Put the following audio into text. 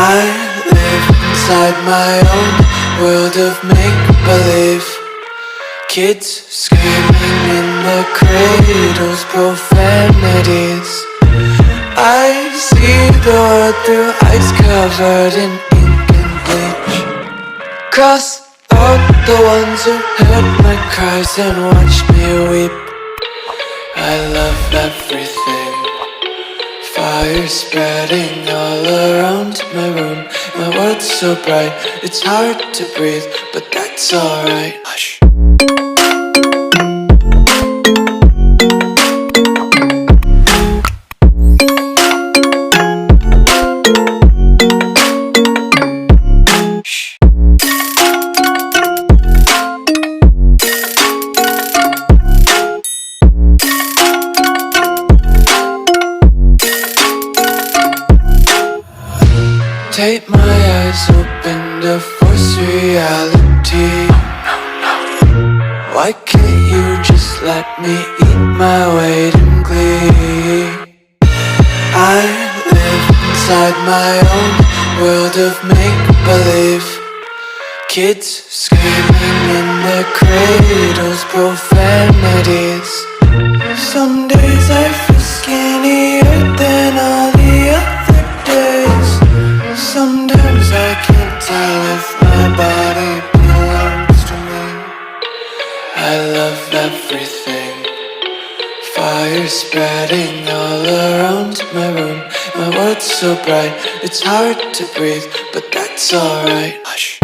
I live inside my own world of make-believe. Kids screaming in the cradles, profanities. I see the world through ice covered in ink and bleach. Cross out the ones who heard my cries and watched me weep. I love everything. Fire spreading all around my room. My world's so bright, it's hard to breathe, but that's alright. Hush. Take my eyes open to force reality. Why can't you just let me eat my weight in glee? I live inside my own world of make-believe. Kids screaming in their cradles, profanities. Some days I feel skinnier than all the other days. Sometimes I can't tell if my body belongs to me. I love everything. Fire spreading all around my room. My world's so bright, it's hard to breathe, but that's alright. Hush.